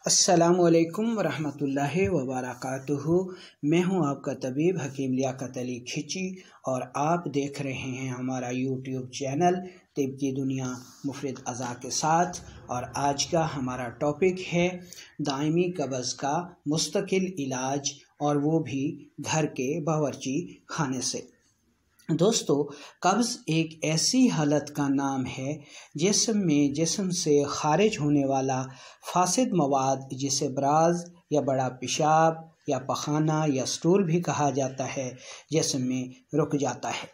अस्सलामुअलैकुम वरहमतुल्लाहि वबरकातुहू। मैं हूं आपका तबीब हकीम लियाकत अली खिची और आप देख रहे हैं हमारा यूट्यूब चैनल तिब की दुनिया मुफीद अज़ा के साथ। और आज का हमारा टॉपिक है दायमी कब्ज़ का मुस्तकिल इलाज, और वो भी घर के बावर्ची खाने से। दोस्तों, कब्ज़ एक ऐसी हालत का नाम है जिस्म से खारिज होने वाला फासिद मवाद, जिसे ब्राज़ या बड़ा पेशाब या पखाना या स्टूल भी कहा जाता है, जिस्म में रुक जाता है।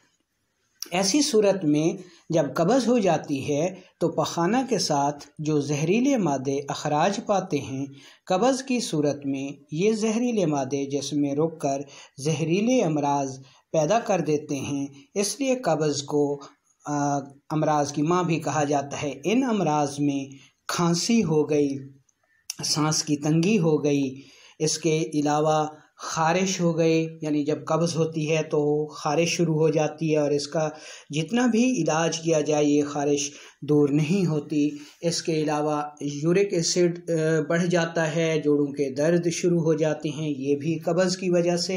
ऐसी सूरत में जब कब्ज़ हो जाती है तो पखाना के साथ जो जहरीले मादे अखराज पाते हैं, कब्ज़ की सूरत में ये जहरीले मादे जिस्म में रुक कर जहरीले अमराज पैदा कर देते हैं। इसलिए कब्ज़ को अमराज की माँ भी कहा जाता है। इन अमराज में खांसी हो गई, सांस की तंगी हो गई, इसके अलावा ख़ारिश हो गई, यानी जब कब्ज़ होती है तो ख़ारिश शुरू हो जाती है और इसका जितना भी इलाज किया जाए ये ख़ारिश दूर नहीं होती। इसके अलावा यूरिक एसिड बढ़ जाता है, जोड़ों के दर्द शुरू हो जाते हैं, ये भी कब्ज़ की वजह से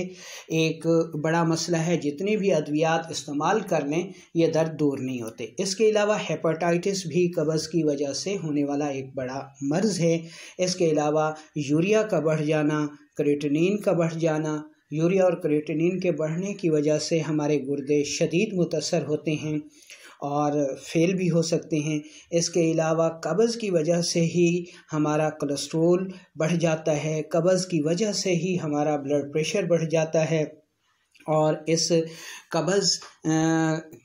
एक बड़ा मसला है। जितने भी अद्वियात इस्तेमाल कर लें ये दर्द दूर नहीं होते। इसके अलावा हेपेटाइटिस भी कब्ज़ की वजह से होने वाला एक बड़ा मर्ज़ है। इसके अलावा यूरिया का बढ़ जाना, क्रिएटिनिन का बढ़ जाना, यूरिया और क्रिएटिनिन के बढ़ने की वजह से हमारे गुर्दे शदीद मुतासर होते हैं और फेल भी हो सकते हैं। इसके अलावा कब्ज़ की वजह से ही हमारा कोलेस्ट्रोल बढ़ जाता है, कब्ज़ की वजह से ही हमारा ब्लड प्रेशर बढ़ जाता है, और इस कब्ज़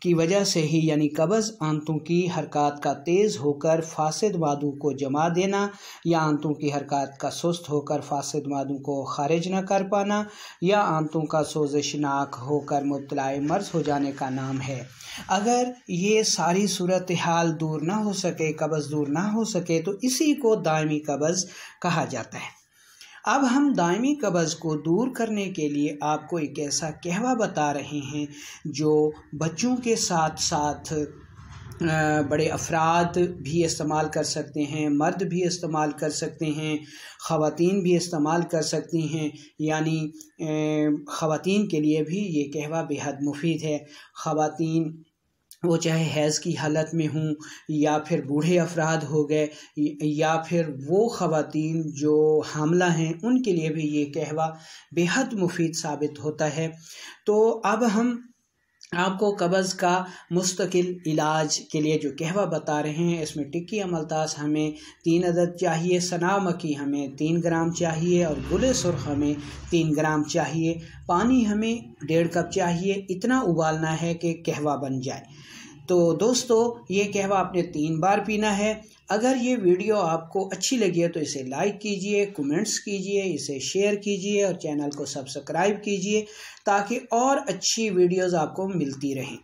की वजह से ही, यानी कब्ज़ आंतों की हरकत का तेज़ होकर फासिद मादों को जमा देना, या आंतों की हरकत का सुस्त होकर फासिद मादों को खारिज न कर पाना, या आंतों का सोज़िशनाक होकर मुब्तला मर्ज़ हो जाने का नाम है। अगर ये सारी सूरत हाल दूर ना हो सके, कब्ज़ दूर ना हो सके, तो इसी को दायमी कब्ज़ कहा जाता है। अब हम दायमी कब्ज़ को दूर करने के लिए आपको एक ऐसा कहवा बता रहे हैं जो बच्चों के साथ साथ बड़े अफराद भी इस्तेमाल कर सकते हैं, मर्द भी इस्तेमाल कर सकते हैं, ख़वातीन भी इस्तेमाल कर सकती हैं। यानी ख़वातीन के लिए भी ये कहवा बेहद मुफीद है। ख़वातीन वो चाहे हैज़ की हालत में हों, या फिर बूढ़े अफराद हो गए, या फिर वो ख़वातीन जो हामला हैं, उनके लिए भी ये कहवा बेहद मुफीद साबित होता है। तो अब हम आपको कब्ज़ का मुस्तकिल इलाज के लिए जो कहवा बता रहे हैं, इसमें टिक्की अमलतास हमें 3 अदद चाहिए, सना मक्खी हमें 3 ग्राम चाहिए, और गुले सुर्ख हमें 3 ग्राम चाहिए। पानी हमें 1.5 कप चाहिए। इतना उबालना है कि कहवा बन जाए। तो दोस्तों, ये कहवा आपने 3 बार पीना है। अगर ये वीडियो आपको अच्छी लगी है तो इसे लाइक कीजिए, कमेंट्स कीजिए, इसे शेयर कीजिए और चैनल को सब्सक्राइब कीजिए, ताकि और अच्छी वीडियोज़ आपको मिलती रहें।